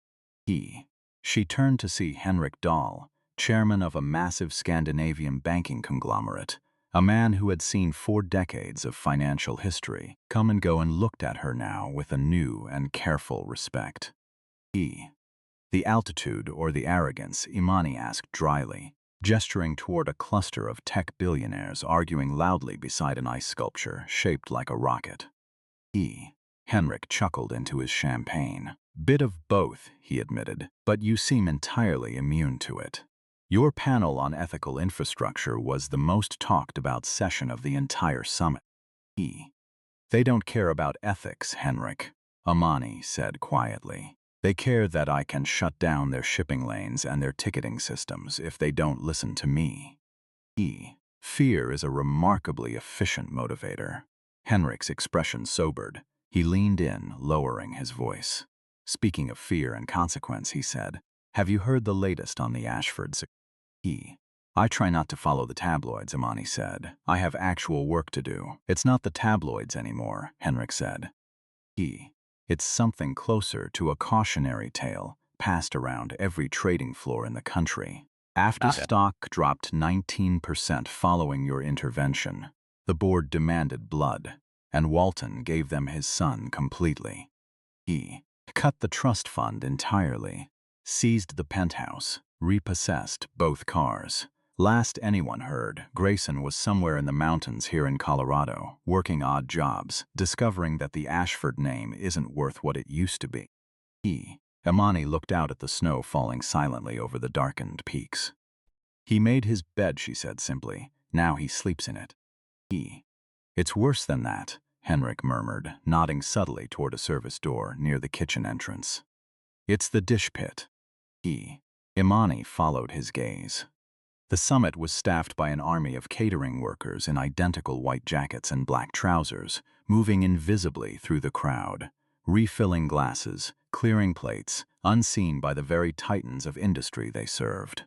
She turned to see Henrik Dahl, chairman of a massive Scandinavian banking conglomerate, a man who had seen 4 decades of financial history, come and go and looked at her now with a new and careful respect. The altitude or the arrogance, Imani asked dryly, gesturing toward a cluster of tech billionaires arguing loudly beside an ice sculpture shaped like a rocket. Henrik chuckled into his champagne. "Bit of both," he admitted, "but you seem entirely immune to it. Your panel on ethical infrastructure was the most talked about session of the entire summit." They don't care about ethics, Henrik, Imani said quietly. They care that I can shut down their shipping lanes and their ticketing systems if they don't listen to me. Fear is a remarkably efficient motivator. Henrik's expression sobered. He leaned in, lowering his voice. Speaking of fear and consequence, he said, "Have you heard the latest on the Ashfords?" I try not to follow the tabloids, Imani said. I have actual work to do. It's not the tabloids anymore, Henrik said. It's something closer to a cautionary tale passed around every trading floor in the country. After stock dropped 19% following your intervention, the board demanded blood, and Walton gave them his son completely. He cut the trust fund entirely, seized the penthouse, repossessed both cars. Last anyone heard, Grayson was somewhere in the mountains here in Colorado, working odd jobs, discovering that the Ashford name isn't worth what it used to be. Imani looked out at the snow falling silently over the darkened peaks. He made his bed, she said simply. Now he sleeps in it. It's worse than that, Henrik murmured, nodding subtly toward a service door near the kitchen entrance. It's the dish pit. Imani followed his gaze. The summit was staffed by an army of catering workers in identical white jackets and black trousers, moving invisibly through the crowd, refilling glasses, clearing plates, unseen by the very titans of industry they served.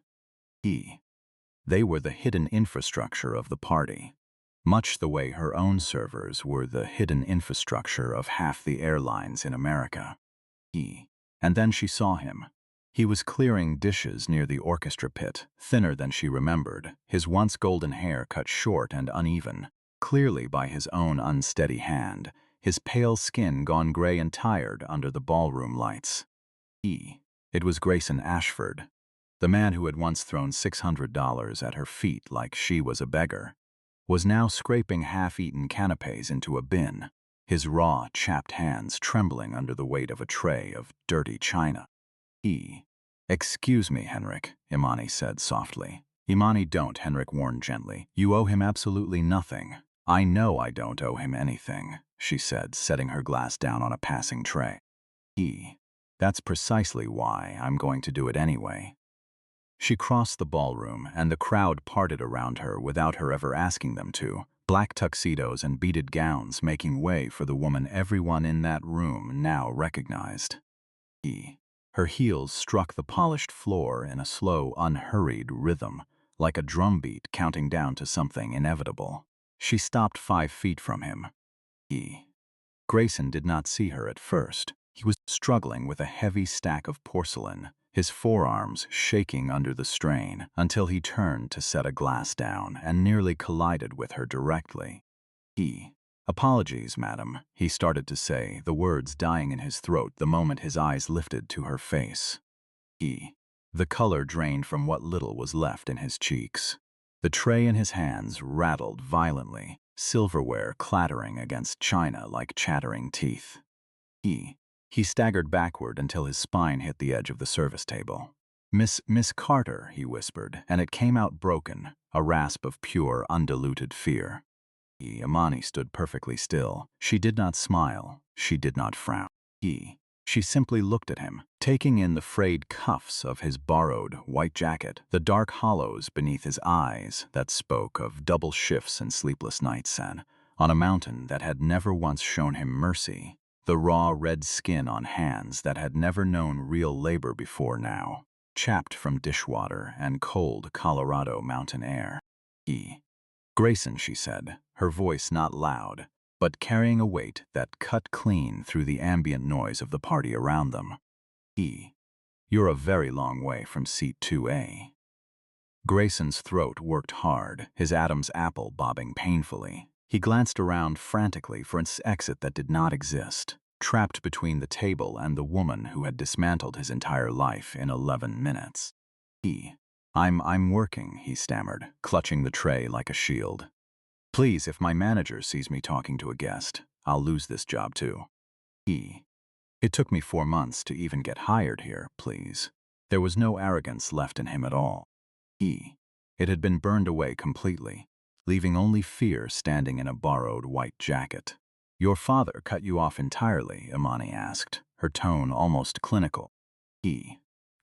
They were the hidden infrastructure of the party, much the way her own servers were the hidden infrastructure of half the airlines in America. And then she saw him. He was clearing dishes near the orchestra pit, thinner than she remembered, his once golden hair cut short and uneven, clearly by his own unsteady hand, his pale skin gone gray and tired under the ballroom lights. It was Grayson Ashford, the man who had once thrown $600 at her feet like she was a beggar, was now scraping half-eaten canapes into a bin, his raw, chapped hands trembling under the weight of a tray of dirty china. Excuse me, Henrik, Imani said softly. Imani, don't, Henrik warned gently. You owe him absolutely nothing. I know I don't owe him anything, she said, setting her glass down on a passing tray. That's precisely why I'm going to do it anyway. She crossed the ballroom, and the crowd parted around her without her ever asking them to, black tuxedos and beaded gowns making way for the woman everyone in that room now recognized. Her heels struck the polished floor in a slow, unhurried rhythm, like a drumbeat counting down to something inevitable. She stopped 5 feet from him. Grayson did not see her at first. He was struggling with a heavy stack of porcelain, his forearms shaking under the strain, until he turned to set a glass down and nearly collided with her directly. Apologies, madam, he started to say, the words dying in his throat the moment his eyes lifted to her face. The color drained from what little was left in his cheeks. The tray in his hands rattled violently, silverware clattering against china like chattering teeth. He staggered backward until his spine hit the edge of the service table. Miss Carter, he whispered, and it came out broken, a rasp of pure, undiluted fear. Imani stood perfectly still. She did not smile. She did not frown. She simply looked at him, taking in the frayed cuffs of his borrowed white jacket, the dark hollows beneath his eyes that spoke of double shifts and sleepless nights, and, on a mountain that had never once shown him mercy, the raw red skin on hands that had never known real labor before now, chapped from dishwater and cold Colorado mountain air. Grayson, she said, her voice not loud, but carrying a weight that cut clean through the ambient noise of the party around them. You're a very long way from seat 2A. Grayson's throat worked hard, his Adam's apple bobbing painfully. He glanced around frantically for an exit that did not exist, trapped between the table and the woman who had dismantled his entire life in 11 minutes. I'm working, he stammered, clutching the tray like a shield. Please, if my manager sees me talking to a guest, I'll lose this job too. It took me 4 months to even get hired here, please. There was no arrogance left in him at all. It had been burned away completely, leaving only fear standing in a borrowed white jacket. Your father cut you off entirely, Imani asked, her tone almost clinical.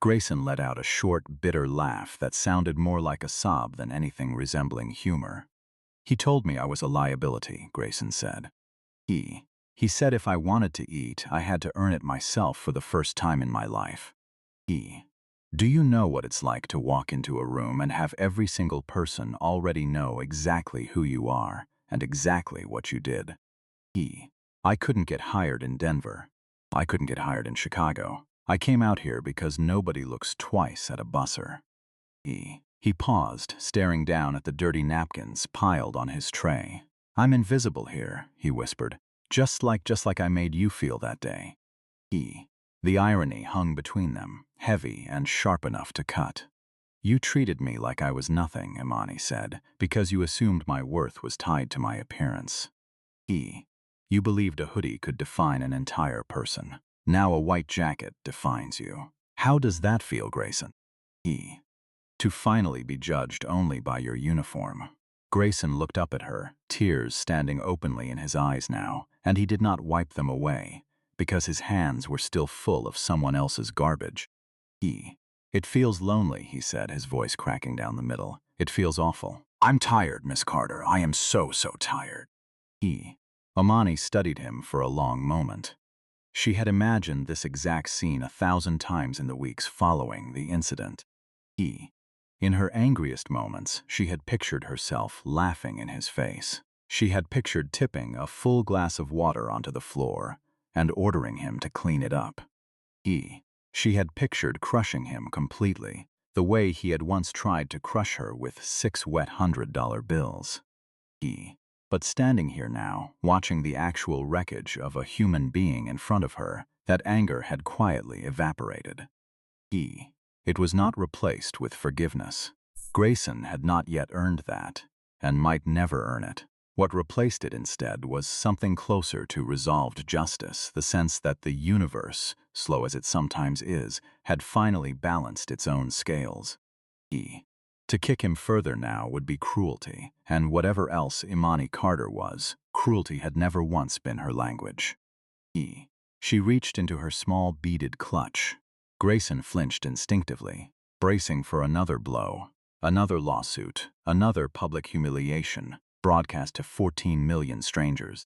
Grayson let out a short, bitter laugh that sounded more like a sob than anything resembling humor. He told me I was a liability, Grayson said. He said if I wanted to eat, I had to earn it myself for the first time in my life. Do you know what it's like to walk into a room and have every single person already know exactly who you are and exactly what you did? I couldn't get hired in Denver. I couldn't get hired in Chicago. I came out here because nobody looks twice at a busser. He paused, staring down at the dirty napkins piled on his tray. I'm invisible here, he whispered, just like I made you feel that day. The irony hung between them, heavy and sharp enough to cut. You treated me like I was nothing, Imani said, because you assumed my worth was tied to my appearance. You believed a hoodie could define an entire person. Now a white jacket defines you. How does that feel, Grayson? To finally be judged only by your uniform. Grayson looked up at her, tears standing openly in his eyes now, and he did not wipe them away, because his hands were still full of someone else's garbage. It feels lonely, he said, his voice cracking down the middle. It feels awful. I'm tired, Miss Carter. I am so tired. Imani studied him for a long moment. She had imagined this exact scene 1,000 times in the weeks following the incident. In her angriest moments, she had pictured herself laughing in his face. She had pictured tipping a full glass of water onto the floor and ordering him to clean it up. She had pictured crushing him completely, the way he had once tried to crush her with 6 wet $100 bills. But standing here now, watching the actual wreckage of a human being in front of her, that anger had quietly evaporated. It was not replaced with forgiveness. Grayson had not yet earned that, and might never earn it. What replaced it instead was something closer to resolved justice, the sense that the universe, slow as it sometimes is, had finally balanced its own scales. To kick him further now would be cruelty, and whatever else Imani Carter was, cruelty had never once been her language. She reached into her small beaded clutch. Grayson flinched instinctively, bracing for another blow, another lawsuit, another public humiliation, broadcast to 14 million strangers.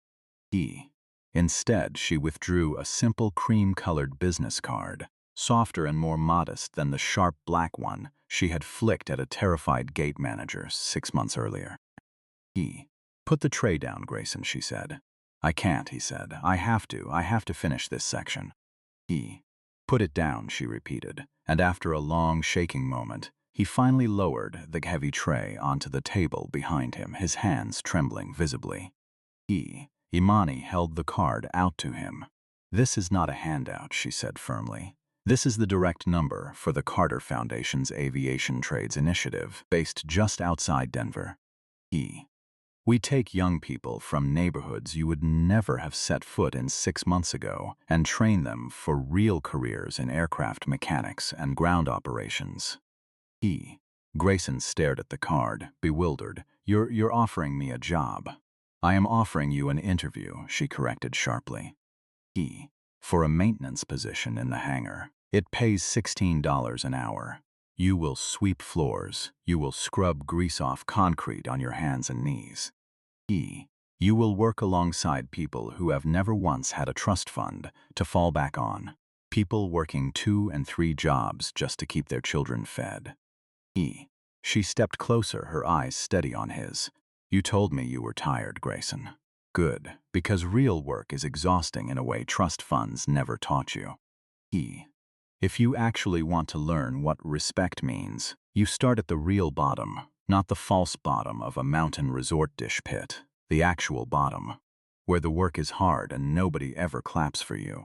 Instead, she withdrew a simple cream-colored business card, softer and more modest than the sharp black one she had flicked at a terrified gate manager 6 months earlier. Put the tray down, Grayson, she said. I can't, he said. I have to finish this section. Put it down, she repeated, and after a long, shaking moment, he finally lowered the heavy tray onto the table behind him, his hands trembling visibly. Imani held the card out to him. This is not a handout, she said firmly. This is the direct number for the Carter Foundation's Aviation Trades Initiative, based just outside Denver. We take young people from neighborhoods you would never have set foot in 6 months ago and train them for real careers in aircraft mechanics and ground operations. Grayson stared at the card, bewildered. You're offering me a job. I am offering you an interview, she corrected sharply. For a maintenance position in the hangar. It pays $16 an hour. You will sweep floors. You will scrub grease off concrete on your hands and knees. You will work alongside people who have never once had a trust fund to fall back on. People working 2 and 3 jobs just to keep their children fed. She stepped closer, her eyes steady on his. You told me you were tired, Grayson. Good, because real work is exhausting in a way trust funds never taught you. If you actually want to learn what respect means, you start at the real bottom, not the false bottom of a mountain resort dish pit, the actual bottom, where the work is hard and nobody ever claps for you.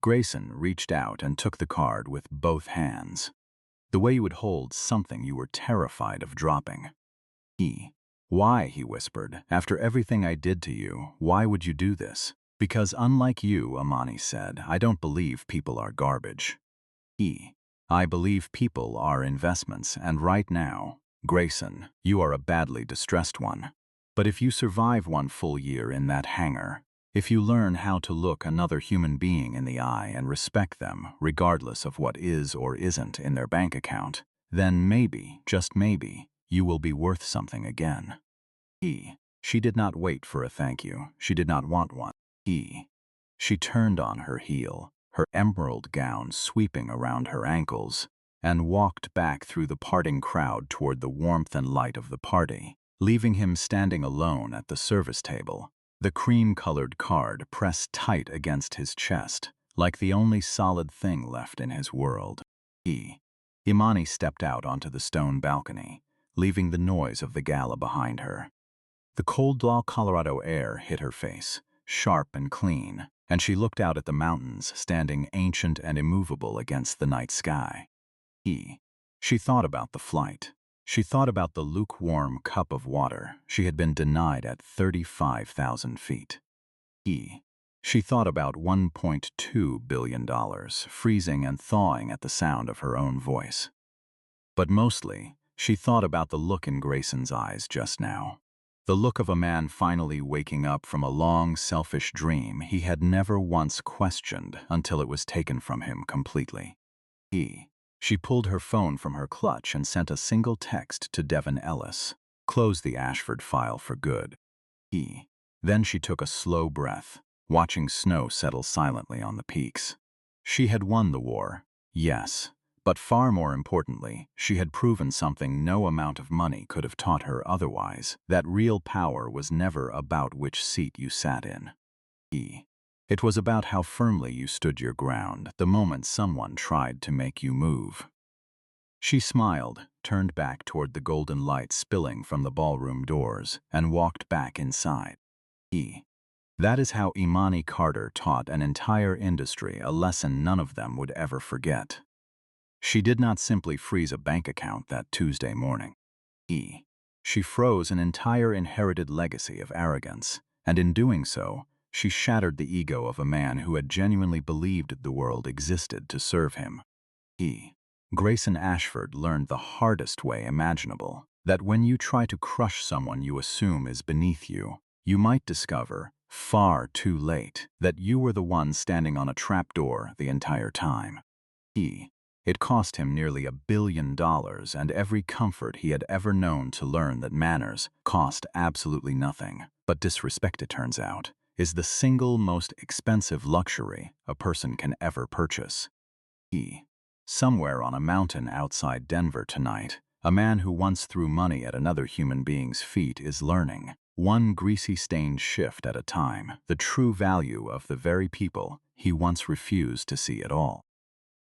Grayson reached out and took the card with both hands, the way you would hold something you were terrified of dropping. Why, he whispered, after everything I did to you, why would you do this? Because unlike you, Imani said, I don't believe people are garbage. I believe people are investments, and right now, Grayson, you are a badly distressed one. But if you survive 1 full year in that hangar, if you learn how to look another human being in the eye and respect them, regardless of what is or isn't in their bank account, then maybe, just maybe, you will be worth something again. She did not wait for a thank you. She did not want one. She turned on her heel, her emerald gown sweeping around her ankles, and walked back through the parting crowd toward the warmth and light of the party, leaving him standing alone at the service table, the cream-colored card pressed tight against his chest, like the only solid thing left in his world. Imani stepped out onto the stone balcony, leaving the noise of the gala behind her. The cold Colorado air hit her face, sharp and clean, and she looked out at the mountains standing ancient and immovable against the night sky. She thought about the flight. She thought about the lukewarm cup of water she had been denied at 35,000 feet. She thought about $1.2 billion freezing and thawing at the sound of her own voice. But mostly, she thought about the look in Grayson's eyes just now. The look of a man finally waking up from a long, selfish dream he had never once questioned until it was taken from him completely. She pulled her phone from her clutch and sent a single text to Devin Ellis. Close the Ashford file for good. Then she took a slow breath, watching snow settle silently on the peaks. She had won the war, yes, but far more importantly, she had proven something no amount of money could have taught her otherwise, that real power was never about which seat you sat in. It was about how firmly you stood your ground the moment someone tried to make you move. She smiled, turned back toward the golden light spilling from the ballroom doors, and walked back inside. That is how Imani Carter taught an entire industry a lesson none of them would ever forget. She did not simply freeze a bank account that Tuesday morning. She froze an entire inherited legacy of arrogance, and in doing so, she shattered the ego of a man who had genuinely believed the world existed to serve him. Grayson Ashford learned the hardest way imaginable, that when you try to crush someone you assume is beneath you, you might discover, far too late, that you were the one standing on a trapdoor the entire time. It cost him nearly $1 billion and every comfort he had ever known to learn that manners cost absolutely nothing, but disrespect, it turns out, is the single most expensive luxury a person can ever purchase. Somewhere on a mountain outside Denver tonight, a man who once threw money at another human being's feet is learning, one greasy-stained shift at a time, the true value of the very people he once refused to see at all.